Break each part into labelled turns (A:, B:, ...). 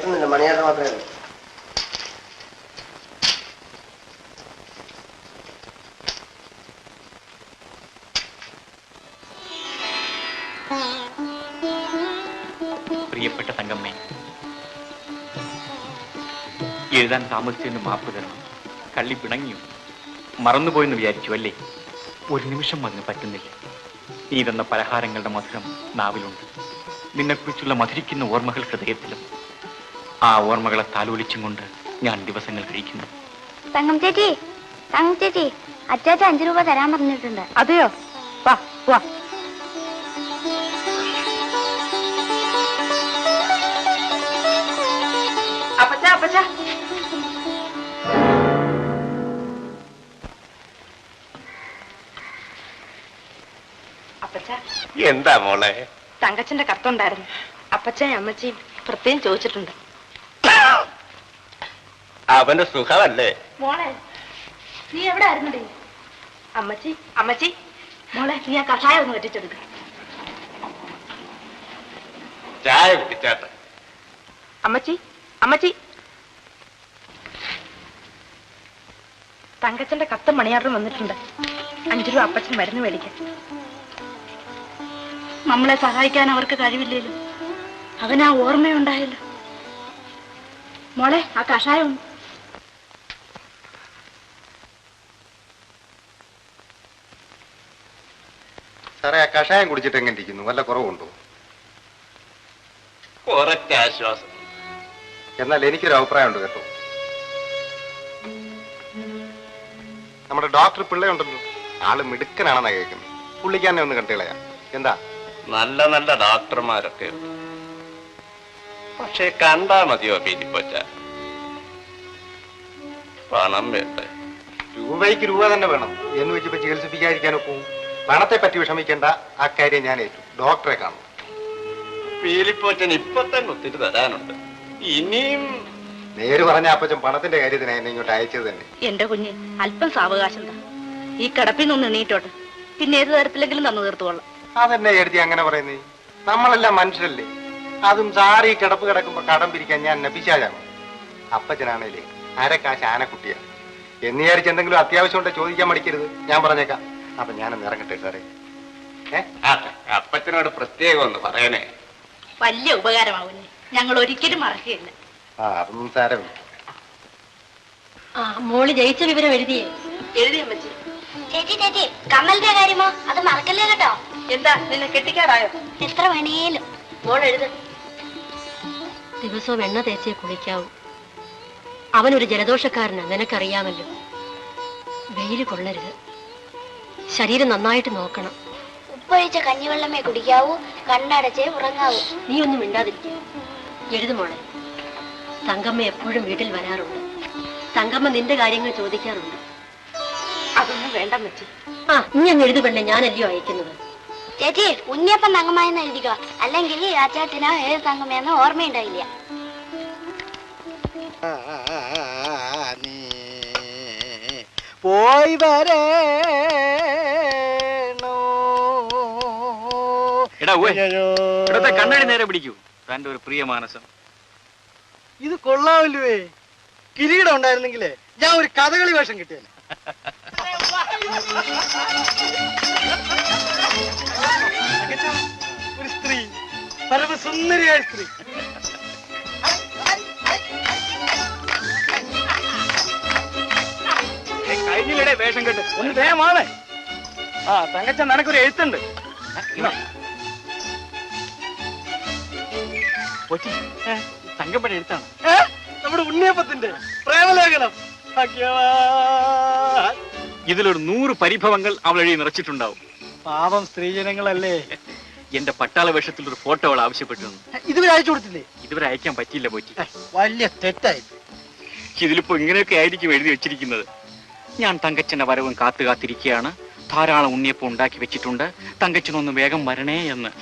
A: എത്തുന്നില്ല, മണിയാറ് മാത്രമേ ഉള്ളൂ.
B: പ്രിയപ്പെട്ട തങ്കമ്മേ, എഴുതാൻ താമസിച്ചതിന് മാപ്പ് തരണം. കള്ളി പിണങ്ങിയോ? മറന്നുപോയെന്ന് വിചാരിച്ചു അല്ലേ? ഒരു നിമിഷം അതിന് പറ്റുന്നില്ല. നീ തന്ന പലഹാരങ്ങളുടെ മധുരം നാവിലുണ്ട്. നിന്നെക്കുറിച്ചുള്ള മധുരിക്കുന്ന ഓർമ്മകൾ ഹൃദയത്തിലും. ആ ഓർമ്മകളെ താലോലിച്ചും കൊണ്ട് ഞാൻ ദിവസങ്ങൾ കഴിക്കുന്നു.
C: തങ്കം ചേച്ചി, തങ്കം ചേച്ചി, അച്ചാച്ച 5 രൂപ തരാൻ പറഞ്ഞിട്ടുണ്ട്.
D: അതെയോ? വാ വാ. അപ്പച്ച അപ്പച്ച, അപ്പച്ച.
E: എന്താ മോളെ?
D: തങ്കച്ചന്റെ കത്തുണ്ടായിരുന്നു. അപ്പച്ചയും അമ്മച്ചിയും പ്രത്യേകം ചോദിച്ചിട്ടുണ്ട്.
E: അവന്റെ സുഖമല്ലേ
D: മോളെ? നീ എവിടെ ആയിരുന്നേ? അമ്മച്ചി അമ്മച്ചി, മോളെ നീ ആ കഷായം ഒന്ന് വെറ്റിച്ചെടുക്ക.
E: ചായ കുടിച്ചാട്ടെ.
D: അമ്മച്ചി അമ്മച്ചി, തങ്കച്ചന്റെ കത്തും മണിയാറും വന്നിട്ടുണ്ട്. 5 രൂപ അപ്പച്ചൻ മരുന്ന് മേടിക്കാൻ. നമ്മളെ സഹായിക്കാൻ അവർക്ക് കഴിവില്ലല്ലോ. അവനാ ഓർമ്മയുണ്ടായല്ലോ. മോളെ ആ കഷായം.
F: സാറേ, ആ കഷായം കുടിച്ചിട്ട് എങ്ങനെ ഇരിക്കുന്നു? വല്ല കുറവുണ്ടോ?
E: കുറച്ചാശ്വാസം.
F: എന്നാൽ എനിക്കൊരു അഭിപ്രായമുണ്ട് കേട്ടോ. നമ്മുടെ ഡോക്ടർ പിള്ളയുണ്ടല്ലോ, ആള് മിടുക്കനാണെന്നാ കേൾക്കുന്നത്. പുള്ളിക്കാരനെ ഒന്ന് കണ്ടുകളയാ. എന്താ?
E: നല്ല നല്ല ഡോക്ടർമാരൊക്കെ ഉണ്ട്. പക്ഷെ കണ്ടാ മതിയോ പീലിപ്പച്ച? പണം വേണ്ടേ?
F: രൂപയ്ക്ക് രൂപ തന്നെ വേണം എന്ന് വെച്ചിപ്പോ ചികിത്സിപ്പിക്കാതിരിക്കാനൊക്കെ. പണത്തെ പറ്റി വിഷമിക്കേണ്ട, ആ കാര്യം ഞാൻ ഏറ്റു. ഡോക്ടറെ കാണും.
E: പീലിപ്പോച്ചൻ ഇപ്പൊ തന്നെ ഒത്തിരി തരാനുണ്ട്. ഇനിയും
F: നേര് പറഞ്ഞ അപ്പച്ചൻ പണത്തിന്റെ കാര്യത്തിന് എന്നെ ഇങ്ങോട്ട് അയച്ചത് തന്നെ.
D: എന്റെ കുഞ്ഞ്, അല്പം സാവകാശം താ. ഈ കിടപ്പിൽ നിന്ന് എണീറ്റോട്ടെ, പിന്നെ ഏത് തരത്തിലെങ്കിലും തന്നു തീർത്തുകൊള്ളാം.
F: അതെന്നെ എഴുതി അങ്ങനെ പറയുന്നേ? നമ്മളെല്ലാം മനുഷ്യരല്ലേ. അതും സാറി കിടപ്പ് കിടക്കുമ്പോ കടം പിരിക്കാൻ ഞാൻ നബിശാചാണ്. അപ്പച്ചനാണേലേ അരക്കാശ് ആനക്കുട്ടിയാണ് എന്ന് വിചാരിച്ച് എന്തെങ്കിലും അത്യാവശ്യം കൊണ്ട് ചോദിക്കാൻ മടിക്കരുത്. ഞാൻ പറഞ്ഞേക്കാം. അപ്പൊ ഞാനൊന്ന് ഇറങ്ങട്ടെ സാറേ.
E: അപ്പച്ചനോട് പ്രത്യേകം ഒന്ന് പറയണേ.
D: വലിയ ഉപകാരമാവുന്നേ, ഞങ്ങൾ ഒരിക്കലും മറക്കുകയില്ല.
F: അതൊന്നും സാരമില്ല.
D: മോള് ജയിച്ച വിവരം എഴുതിയേ? എഴുതിയ അമ്മച്ചി.
C: ചേച്ചി ചേച്ചി, കമ്മലിന്റെ കാര്യമോ? അത് മറക്കല്ലേ കേട്ടോ.
D: എന്താ, നിന്നെ കെട്ടിക്കാറായോ?
C: എത്ര വേണേലും.
D: മോൾ എഴുത.
G: ദിവസവും എണ്ണ തേച്ചേ കുളിക്കാവൂ. അവനൊരു ജലദോഷക്കാരനാ, നിനക്കറിയാമല്ലോ. വെയില് കൊള്ളരുത്. ശരീരം നന്നായിട്ട് നോക്കണം.
C: ഉപ്പൊഴിച്ച കഞ്ഞിവെള്ളമേ കുടിക്കാവൂ. കണ്ണടച്ചേ ഉറങ്ങാവൂ.
G: നീ ഒന്നും മിണ്ടാതിരിക്കുക. എഴുതുമോളെ. തങ്കമ്മ എപ്പോഴും വീട്ടിൽ വരാറുണ്ട്. തങ്കമ്മ നിന്റെ കാര്യങ്ങൾ ചോദിക്കാറുണ്ട്.
D: അതൊന്നും വേണ്ട മച്ചി.
G: നീ അങ്ങ് എഴുതുപെണ്ണെ, ഞാനല്ലയോ അയക്കുന്നത്.
C: ചേച്ചി, ഉണ്ണിയപ്പം തങ്കമായെന്ന് എഴുതിക്കോ. അല്ലെങ്കിൽ അച്ചാത്തിനോ ഏത് തങ്കമ്മയെന്ന് ഓർമ്മയുണ്ടായില്ല.
A: പോയി വരേ
B: കണ്ണടി നേരെ പിടിക്കൂ. തന്റെ ഒരു പ്രിയ മാനസം.
A: ഇത് കൊള്ളാമല്ലേ? കിരീടം ഉണ്ടായിരുന്നെങ്കിലേ ഞാൻ ഒരു കഥകളി വേഷം കിട്ടിയല്ലേ. ഒരു സ്ത്രീ, പരമസുന്ദരിയായ സ്ത്രീ.
B: കഴിഞ്ഞില്ലേ വേഷം കെട്ട്? ഒന്ന് വേഗമാണ്.
A: തങ്കച്ച, നിനക്കൊരു എഴുത്തുണ്ട്.
B: തങ്കപ്പഴ എഴുത്താണ്.
A: നമ്മുടെ ഉണ്ണിയപ്പത്തിന്റെ പ്രേമലേഖനം.
B: ഇതിലൊരു 100 പരിഭവങ്ങൾ അവൾ എഴുതി നിറച്ചിട്ടുണ്ടാവും.
A: പാവം സ്ത്രീജനങ്ങളല്ലേ.
B: എന്റെ പട്ടാള വേഷത്തിൽ ഒരു ഫോട്ടോ അവൾ ആവശ്യപ്പെട്ടു.
A: ഇതുവരെ അയച്ചു കൊടുത്തില്ലേ?
B: ഇതുവരെ അയക്കാൻ പറ്റിയില്ല പോറ്റി.
A: വലിയ തെറ്റായി.
B: ഇതിലിപ്പോ ഇങ്ങനെയൊക്കെ ആയിരിക്കും എഴുതി വെച്ചിരിക്കുന്നത്. ഞാൻ തങ്കച്ചന്റെ വരവും കാത്തിരിക്കുകയാണ്. ധാരാളം ഉണ്ണിയപ്പം ഉണ്ടാക്കി വെച്ചിട്ടുണ്ട്. തങ്കച്ചനൊന്ന് വേഗം വരണേ എന്ന്.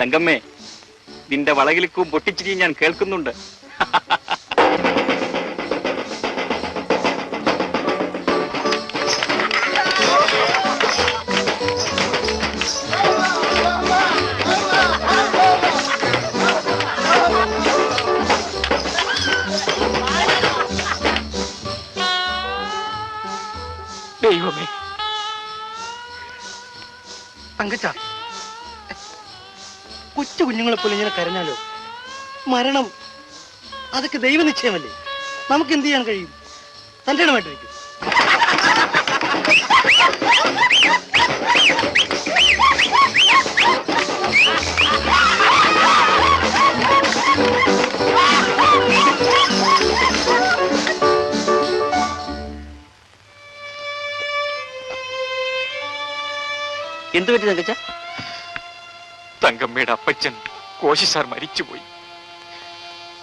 B: തങ്കമ്മേ, നിന്റെ വളകിലിക്കും പൊട്ടിച്ചിരിയും ഞാൻ കേൾക്കുന്നുണ്ട്.
A: കുഞ്ഞുങ്ങളെ പോലെ ഇങ്ങനെ കരഞ്ഞാലോ? മരണം അതൊക്കെ ദൈവനിശ്ചയമല്ലേ? നമുക്ക് എന്ത് ചെയ്യാൻ കഴിയും? തൻ്റെ ഇടമായിട്ടിരിക്കും.
H: എന്തു പറ്റി തങ്കച്ച?
B: തങ്കമ്മയുടെ അപ്പച്ചൻ കോശി സാർ മരിച്ചുപോയി.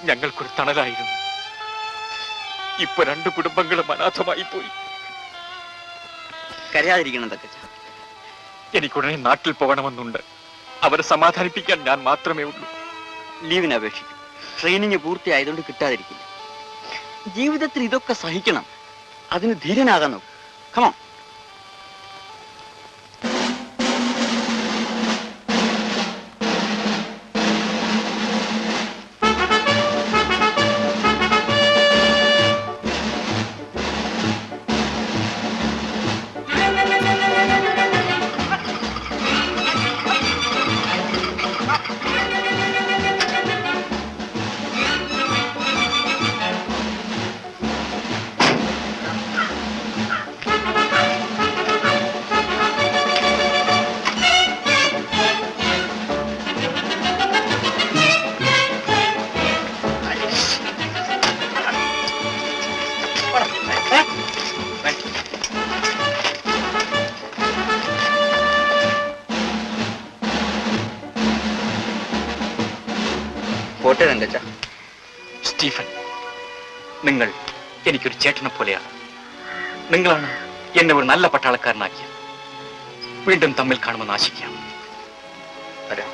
B: ഞങ്ങൾക്കൊരു തണലായിരുന്നു. ഇപ്പൊ 2 കുടുംബങ്ങളും അനാഥമായി പോയി.
H: കരയാതിരിക്കണം തങ്കച്ച.
B: എനിക്കുടനെ നാട്ടിൽ പോകണമെന്നുണ്ട്. അവരെ സമാധാനിപ്പിക്കാൻ ഞാൻ മാത്രമേ ഉള്ളൂ.
H: ലീവിന് അപേക്ഷിക്കും. ട്രെയിനിങ് പൂർത്തിയായതുകൊണ്ട് കിട്ടാതിരിക്കില്ല. ജീവിതത്തിൽ ഇതൊക്കെ സഹിക്കണം. അതിന് ധീരനാകാൻ നോക്കും. കമോൺ. പോട്ടെ തങ്കച്ച.
B: സ്റ്റീഫൻ, നിങ്ങൾ എനിക്കൊരു ചേട്ടനെ പോലെയാണ്. നിങ്ങളാണ് എന്നെ ഒരു നല്ല പട്ടാളക്കാരനാക്കിയത്. വീണ്ടും തമ്മിൽ കാണുമെന്ന് ആശിക്കാം. വരാം.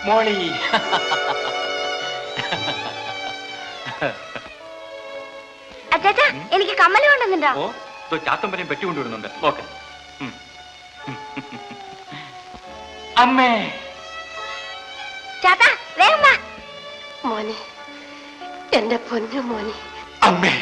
B: മോളി,
C: അച്ചാച്ചാ എനിക്ക് കമ്മല് കൊണ്ടുവന്നിട്ടോ?
B: ഓ, ചാത്തമ്പരം പെട്ടി കൊണ്ടുവരുന്നുണ്ട്. നോക്ക്. അമ്മേ,
C: ചാത്താ വേഗം വാ.
G: മോനെ, എന്റെ പൊന്നു മോനെ.
B: അമ്മേ.